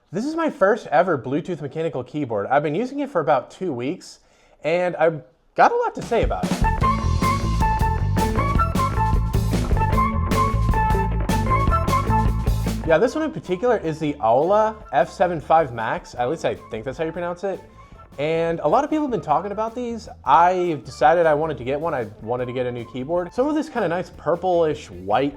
This is my first ever Bluetooth mechanical keyboard. I've been using it for about 2 weeks, and I've got a lot to say about it. Yeah, this one in particular is the Aula F75Max. At least I think that's how you pronounce it. And a lot of people have been talking about these. I decided I wanted to get one. I wanted to get a new keyboard. Some of this kind of nice purplish white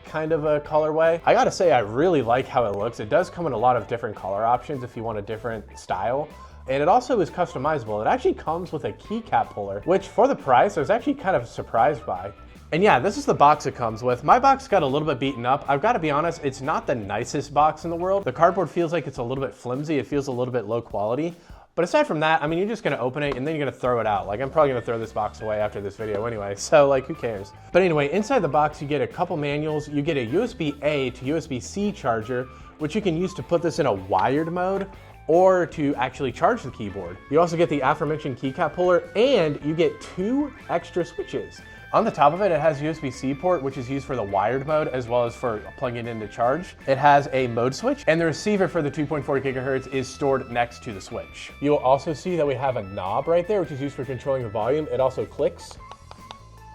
kind of a colorway. I gotta say, I really like how it looks. It does come in a lot of different color options if you want a different style. And it also is customizable. It actually comes with a keycap puller, which for the price, I was actually kind of surprised by. And yeah, this is the box it comes with. My box got a little bit beaten up. I've got to be honest, it's not the nicest box in the world. The cardboard feels like it's a little bit flimsy. It feels a little bit low quality. But aside from that, I mean, you're just gonna open it and then you're gonna throw it out. Like, I'm probably gonna throw this box away after this video anyway, so like, who cares? But anyway, inside the box, you get a couple manuals. You get a USB-A to USB-C charger, which you can use to put this in a wired mode or to actually charge the keyboard. You also get the aforementioned keycap puller, and you get 2 extra switches. On the top of it, it has USB-C port, which is used for the wired mode as well as for plugging it in to charge. It has a mode switch, and the receiver for the 2.4 gigahertz is stored next to the switch. You'll also see that we have a knob right there, which is used for controlling the volume. It also clicks.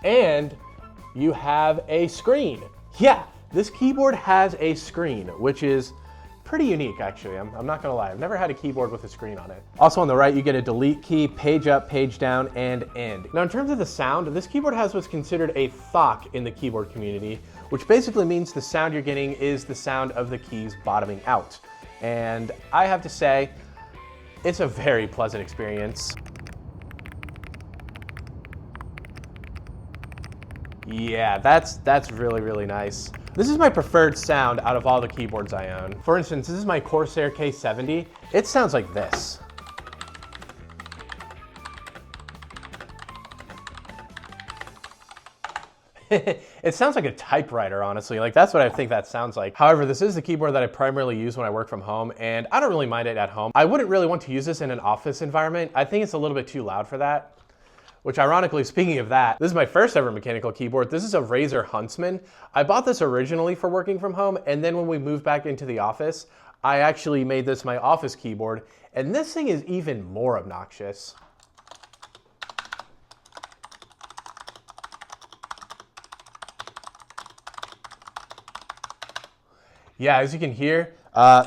And you have a screen. Yeah, this keyboard has a screen, which is pretty unique, actually. I'm not gonna lie. I've never had a keyboard with a screen on it. Also on the right, you get a delete key, page up, page down, and end. Now in terms of the sound, this keyboard has what's considered a thock in the keyboard community, which basically means the sound you're getting is the sound of the keys bottoming out. And I have to say, it's a very pleasant experience. Yeah, that's really, really nice. This is my preferred sound out of all the keyboards I own. For instance, this is my Corsair K70. It sounds like this. It sounds like a typewriter, honestly. Like, that's what I think that sounds like. However, this is the keyboard that I primarily use when I work from home, and I don't really mind it at home. I wouldn't really want to use this in an office environment. I think it's a little bit too loud for that. Which ironically, speaking of that, this is my first ever mechanical keyboard. This is a Razer Huntsman. I bought this originally for working from home, and then when we moved back into the office, I actually made this my office keyboard, and this thing is even more obnoxious. Yeah, as you can hear,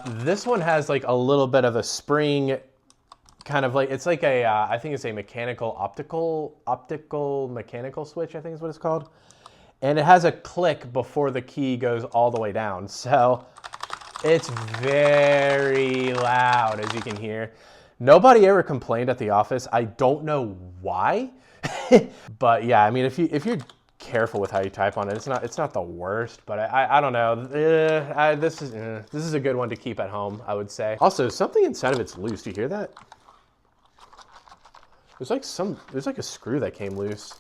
this one has like a little bit of a spring kind of like, it's like a, I think it's a optical mechanical switch, I think is what it's called. And it has a click before the key goes all the way down. So it's very loud, as you can hear. Nobody ever complained at the office. I don't know why, but yeah, I mean, if you're careful with how you type on it, it's not the worst, but I don't know. This is a good one to keep at home, I would say. Also, something inside of it's loose. Do you hear that? There's like a screw that came loose.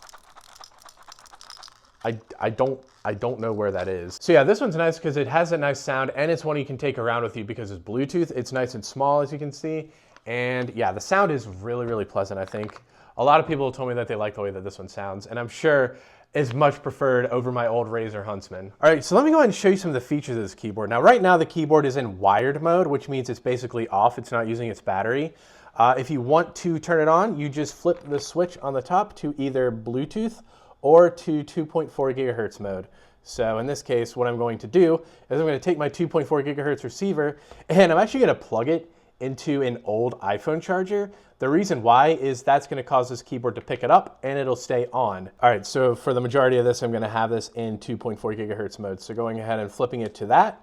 I don't know where that is. So yeah, this one's nice because it has a nice sound, and it's one you can take around with you because it's Bluetooth. It's nice and small, as you can see. And yeah, the sound is really, really pleasant, I think. A lot of people told me that they like the way that this one sounds, and I'm sure is much preferred over my old Razer Huntsman. All right, so let me go ahead and show you some of the features of this keyboard. Now, right now the keyboard is in wired mode, which means it's basically off. It's not using its battery. If you want to turn it on, you just flip the switch on the top to either Bluetooth or to 2.4 gigahertz mode. So in this case, what I'm going to do is I'm going to take my 2.4 gigahertz receiver, and I'm actually going to plug it into an old iPhone charger. The reason why is that's going to cause this keyboard to pick it up and it'll stay on. All right, so for the majority of this, I'm going to have this in 2.4 gigahertz mode. So going ahead and flipping it to that,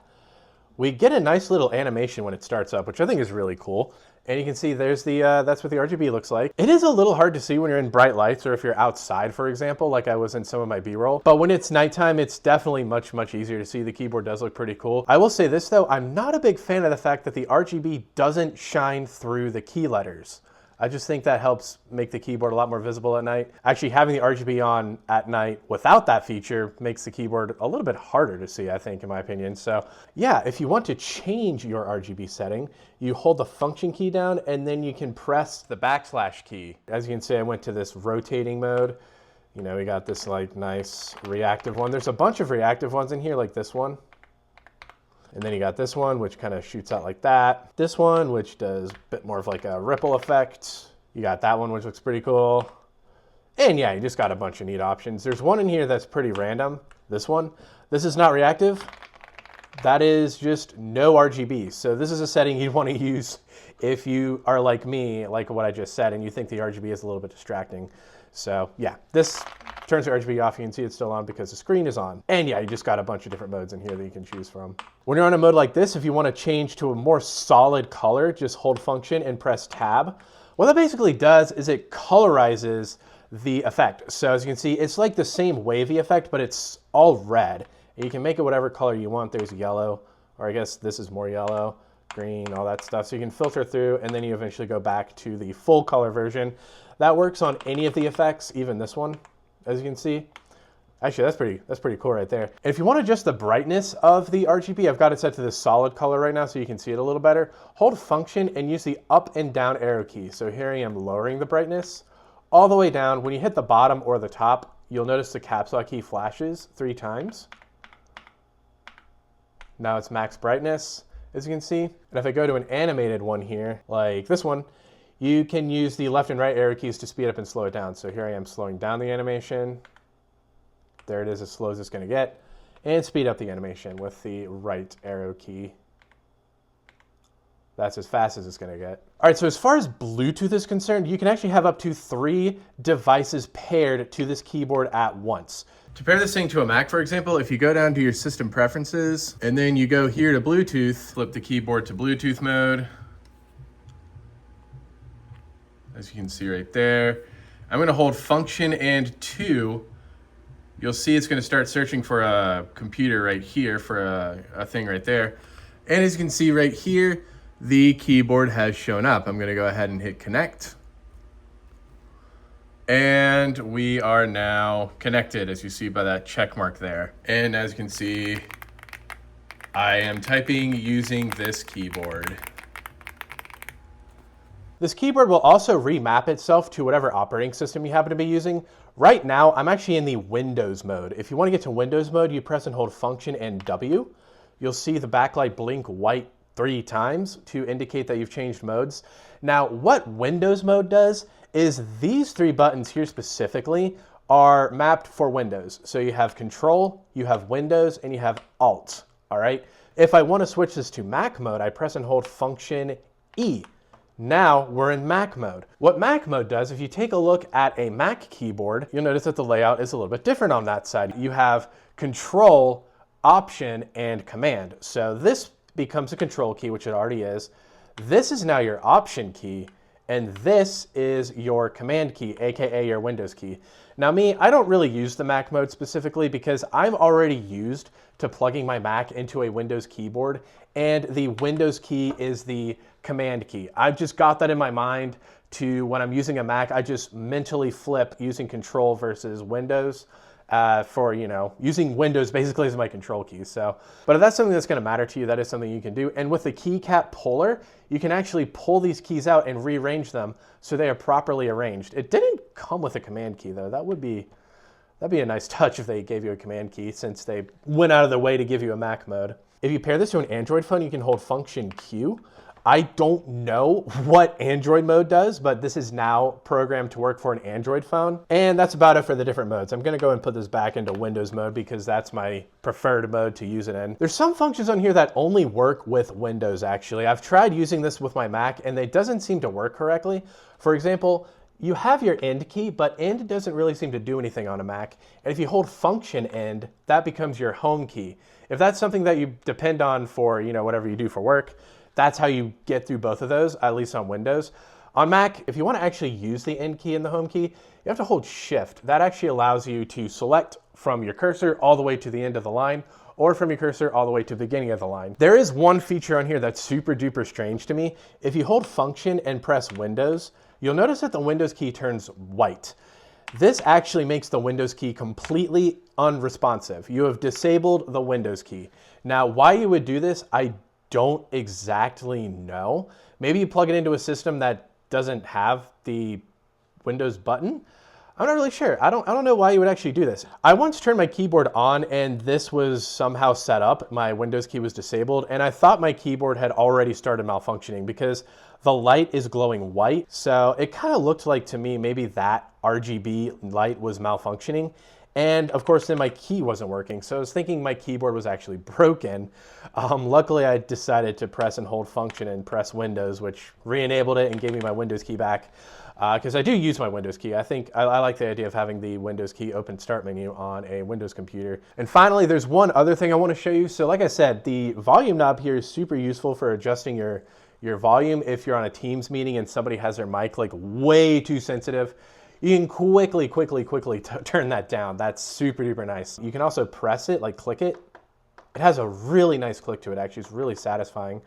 we get a nice little animation when it starts up, which I think is really cool. And you can see there's the, that's what the RGB looks like. It is a little hard to see when you're in bright lights or if you're outside, for example, like I was in some of my B-roll. But when it's nighttime, it's definitely much, much easier to see. The keyboard does look pretty cool. I will say this though, I'm not a big fan of the fact that the RGB doesn't shine through the key letters. I just think that helps make the keyboard a lot more visible at night. Actually, having the RGB on at night without that feature makes the keyboard a little bit harder to see, I think, in my opinion. So yeah, if you want to change your RGB setting, you hold the function key down and then you can press the backslash key. As you can see, I went to this rotating mode. You know, we got this like nice reactive one. There's a bunch of reactive ones in here, like this one. And then you got this one, which kind of shoots out like that. This one, which does a bit more of like a ripple effect. You got that one, which looks pretty cool. And yeah, you just got a bunch of neat options. There's one in here that's pretty random. This one. This is not reactive. That is just no RGB. So this is a setting you'd want to use if you are like me, like what I just said, and you think the RGB is a little bit distracting. So yeah, this turns the RGB off. You can see it's still on because the screen is on. And yeah, you just got a bunch of different modes in here that you can choose from. When you're on a mode like this, if you want to change to a more solid color, just hold function and press tab. What that basically does is it colorizes the effect. So as you can see, it's like the same wavy effect, but it's all red. And you can make it whatever color you want. There's yellow, or I guess this is more yellow, green, all that stuff. So you can filter through, and then you eventually go back to the full color version. That works on any of the effects, even this one, as you can see. Actually, that's pretty cool right there. And if you want to adjust the brightness of the RGB, I've got it set to this solid color right now so you can see it a little better. Hold function and use the up and down arrow key. So here I am lowering the brightness all the way down. When you hit the bottom or the top, you'll notice the caps lock key flashes 3 times. Now it's max brightness, as you can see. And if I go to an animated one here, like this one, you can use the left and right arrow keys to speed up and slow it down. So here I am slowing down the animation. There it is, as slow as it's going to get. And speed up the animation with the right arrow key. That's as fast as it's going to get. All right, so as far as Bluetooth is concerned, you can actually have up to 3 devices paired to this keyboard at once. To pair this thing to a Mac, for example, if you go down to your system preferences, and then you go here to Bluetooth, flip the keyboard to Bluetooth mode. As you can see right there, I'm going to hold function and 2. You'll see it's going to start searching for a computer right here, for a thing right there. And as you can see right here, the keyboard has shown up. I'm going to go ahead and hit connect. And we are now connected, as you see by that check mark there. And as you can see, I am typing using this keyboard. This keyboard will also remap itself to whatever operating system you happen to be using. Right now, I'm actually in the Windows mode. If you want to get to Windows mode, you press and hold function and W. You'll see the backlight blink white 3 times to indicate that you've changed modes. Now, what Windows mode does is these 3 buttons here specifically are mapped for Windows. So you have Control, you have Windows, and you have Alt, all right? If I want to switch this to Mac mode, I press and hold function E. Now we're in Mac mode. What Mac mode does, if you take a look at a Mac keyboard, you'll notice that the layout is a little bit different on that side. You have Control, Option, and Command. So this becomes a Control key, which it already is. This is now your Option key, and this is your Command key, aka your Windows key. Now me, I don't really use the Mac mode specifically because I'm already used to plugging my Mac into a Windows keyboard, and the Windows key is the Command key. I've just got that in my mind to when I'm using a Mac, I just mentally flip using Control versus Windows for, you know, using Windows basically as my control key. So, but if that's something that's going to matter to you, that is something you can do. And with the keycap puller, you can actually pull these keys out and rearrange them so they are properly arranged. It didn't come with a command key though. That'd be a nice touch if they gave you a command key, since they went out of their way to give you a Mac mode. If you pair this to an Android phone, you can hold function Q. I don't know what Android mode does, but this is now programmed to work for an Android phone. And that's about it for the different modes. I'm gonna go and put this back into Windows mode because that's my preferred mode to use it in. There's some functions on here that only work with Windows, actually. I've tried using this with my Mac and it doesn't seem to work correctly. For example, you have your end key, but end doesn't really seem to do anything on a Mac. And if you hold function end, that becomes your home key. If that's something that you depend on for, you know, whatever you do for work, that's how you get through both of those, at least on Windows. On Mac, if you want to actually use the end key and the home key, you have to hold shift. That actually allows you to select from your cursor all the way to the end of the line, or from your cursor all the way to the beginning of the line. There is one feature on here that's super duper strange to me. If you hold function and press Windows, you'll notice that the Windows key turns white. This actually makes the Windows key completely unresponsive. You have disabled the Windows key. Now, why you would do this, I don't exactly know. Maybe you plug it into a system that doesn't have the Windows button. I'm not really sure. I don't know why you would actually do this. I once turned my keyboard on and this was somehow set up. My Windows key was disabled and I thought my keyboard had already started malfunctioning because the light is glowing white. So it kind of looked like to me maybe that RGB light was malfunctioning. And of course, then my key wasn't working. So I was thinking my keyboard was actually broken. Luckily, I decided to press and hold function and press Windows, which re-enabled it and gave me my Windows key back. Because I do use my Windows key. I think I like the idea of having the Windows key open start menu on a Windows computer. And finally, there's one other thing I want to show you. So like I said, the volume knob here is super useful for adjusting your volume if you're on a Teams meeting and somebody has their mic like way too sensitive. You can quickly turn that down. That's super duper nice. You can also press it, like click it. It has a really nice click to it, actually. It's really satisfying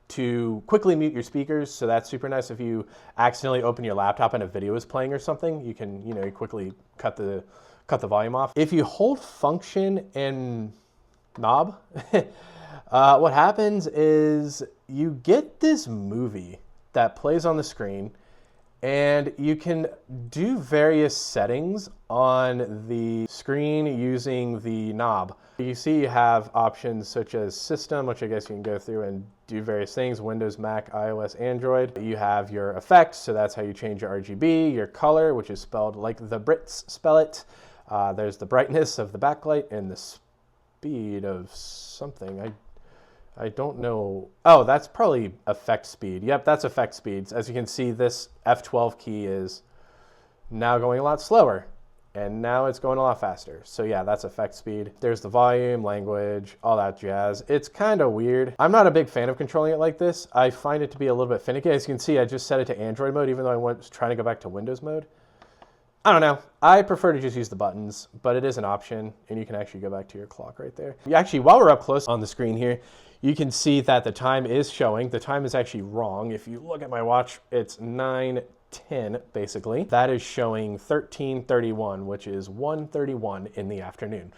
to quickly mute your speakers. So that's super nice. If you accidentally open your laptop and a video is playing or something, you can, you quickly cut the volume off. If you hold function and knob, what happens is you get this movie that plays on the screen. And you can do various settings on the screen using the knob. You see you have options such as system, which I guess you can go through and do various things, Windows, Mac, iOS, Android. You have your effects, so that's how you change your RGB, your color, which is spelled like the Brits spell it. There's the brightness of the backlight and the speed of something. I don't know. Oh, that's probably effect speed. Yep, that's effect speeds. As you can see, this F12 key is now going a lot slower, and now it's going a lot faster. So yeah, that's effect speed. There's the volume, language, all that jazz. It's kind of weird. I'm not a big fan of controlling it like this. I find it to be a little bit finicky. As you can see, I just set it to Android mode, even though I was trying to go back to Windows mode. I don't know. I prefer to just use the buttons, but it is an option, and you can actually go back to your clock right there. Actually, while we're up close on the screen here, you can see that the time is showing. The time is actually wrong. If you look at my watch, it's 9:10 basically. That is showing 13:31, which is 1:31 in the afternoon.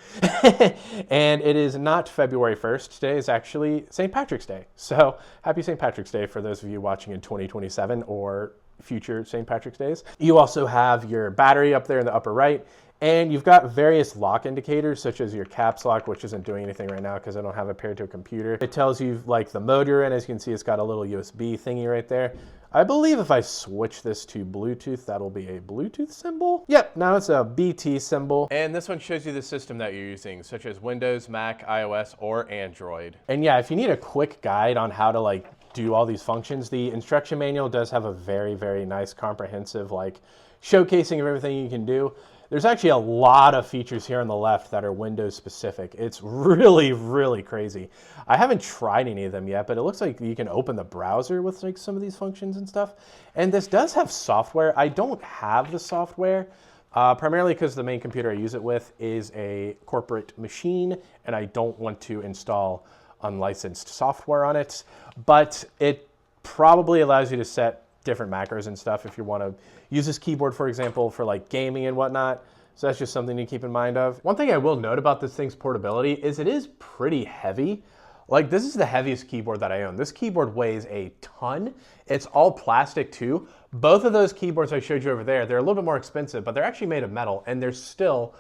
And it is not February 1st. Today is actually St. Patrick's Day. So happy St. Patrick's Day for those of you watching in 2027 or future St. Patrick's Days. You also have your battery up there in the upper right. And you've got various lock indicators, such as your caps lock, which isn't doing anything right now because I don't have it paired to a computer. It tells you like the mode you're in. As you can see, it's got a little USB thingy right there. I believe if I switch this to Bluetooth, that'll be a Bluetooth symbol. Yep, now it's a BT symbol. And this one shows you the system that you're using, such as Windows, Mac, iOS, or Android. And yeah, if you need a quick guide on how to like do all these functions, the instruction manual does have a very, very nice comprehensive like showcasing of everything you can do. There's actually a lot of features here on the left that are Windows specific. It's really, really crazy. I haven't tried any of them yet, but it looks like you can open the browser with like some of these functions and stuff. And this does have software. I don't have the software, primarily because the main computer I use it with is a corporate machine, and I don't want to install unlicensed software on it. But it probably allows you to set different macros and stuff if you want to use this keyboard, for example, for like gaming and whatnot. So that's just something to keep in mind of. One thing I will note about this thing's portability is it is pretty heavy. Like this is the heaviest keyboard that I own. This keyboard weighs a ton. It's all plastic too. Both of those keyboards I showed you over there, they're a little bit more expensive, but they're actually made of metal and they're still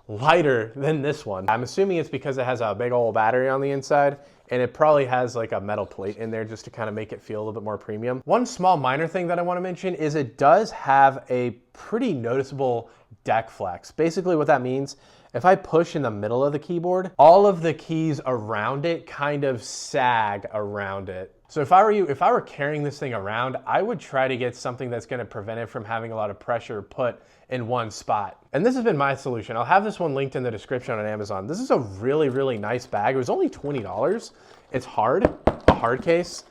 lighter than this one. I'm assuming it's because it has a big old battery on the inside, and it probably has like a metal plate in there just to kind of make it feel a little bit more premium. One small minor thing that I want to mention is it does have a pretty noticeable deck flex. Basically what that means, if I push in the middle of the keyboard, all of the keys around it kind of sag around it. So if I were you, if I were carrying this thing around, I would try to get something that's going to prevent it from having a lot of pressure put in one spot. And this has been my solution. I'll have this one linked in the description on Amazon. This is a really, really nice bag. It was only $20. It's hard, a hard case.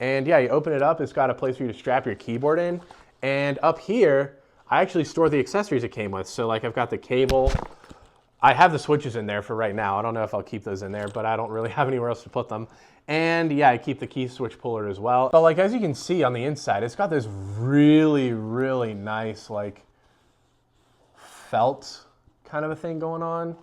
And yeah, you open it up, it's got a place for you to strap your keyboard in. And up here, I actually store the accessories it came with. So like I've got the cable. I have the switches in there for right now. I don't know if I'll keep those in there, but I don't really have anywhere else to put them. And yeah, I keep the key switch puller as well. But like, as you can see on the inside, it's got this really, really nice, like felt kind of a thing going on.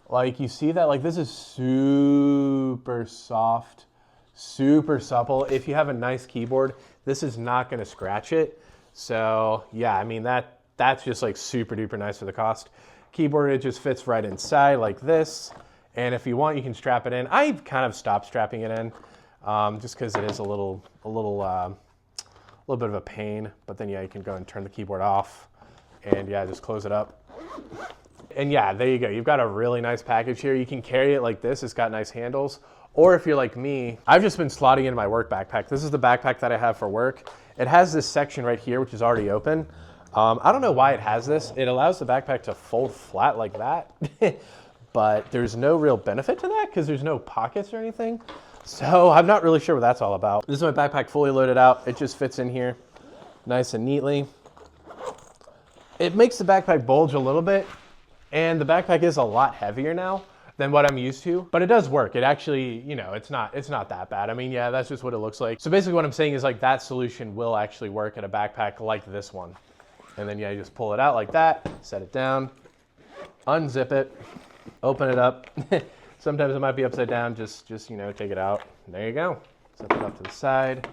Like you see that, like this is super soft, super supple. If you have a nice keyboard, this is not gonna scratch it. So yeah, I mean, that that's just like super duper nice for the cost. Keyboard, it just fits right inside like this. And if you want, you can strap it in. I've kind of stopped strapping it in just because it is a little bit of a pain. But then yeah, you can go and turn the keyboard off and yeah, just close it up. And yeah, there you go. You've got a really nice package here. You can carry it like this. It's got nice handles. Or if you're like me, I've just been slotting into my work backpack. This is the backpack that I have for work. It has this section right here, which is already open. I don't know why it has this. It allows the backpack to fold flat like that, but there's no real benefit to that because there's no pockets or anything. So I'm not really sure what that's all about. This is my backpack fully loaded out. It just fits in here nice and neatly. It makes the backpack bulge a little bit, and the backpack is a lot heavier now than what I'm used to, but it does work. It actually, you know, it's not that bad. I mean, yeah, that's just what it looks like. So basically what I'm saying is like that solution will actually work in a backpack like this one. And then yeah, you just pull it out like that, set it down, unzip it, open it up. Sometimes it might be upside down, just you know, take it out. There you go. Set it up to the side.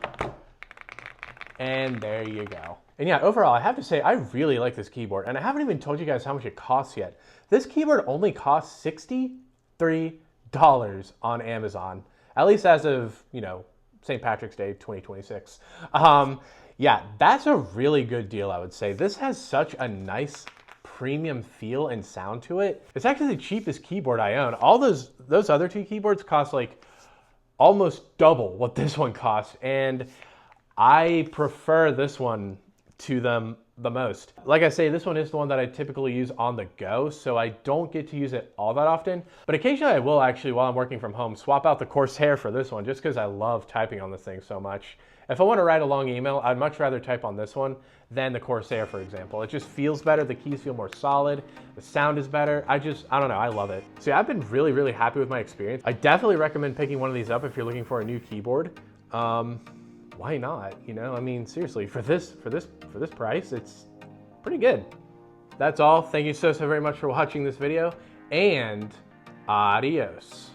And there you go. And yeah, overall, I have to say, I really like this keyboard. And I haven't even told you guys how much it costs yet. This keyboard only costs $63 on Amazon, at least as of, you know, St. Patrick's Day 2026. Yeah, that's a really good deal, I would say. This has such a nice premium feel and sound to it. It's actually the cheapest keyboard I own. All those other two keyboards cost like almost double what this one costs, and I prefer this one to them the most. Like I say, this one is the one that I typically use on the go, so I don't get to use it all that often. But occasionally I will actually, while I'm working from home, swap out the Corsair for this one just because I love typing on this thing so much. If I want to write a long email, I'd much rather type on this one than the Corsair, for example. It just feels better. The keys feel more solid. The sound is better. I don't know. I love it. So yeah, I've been really, really happy with my experience. I definitely recommend picking one of these up if you're looking for a new keyboard. Why not? You know, I mean, seriously, for this price, it's pretty good. That's all. Thank you so very much for watching this video, and adios.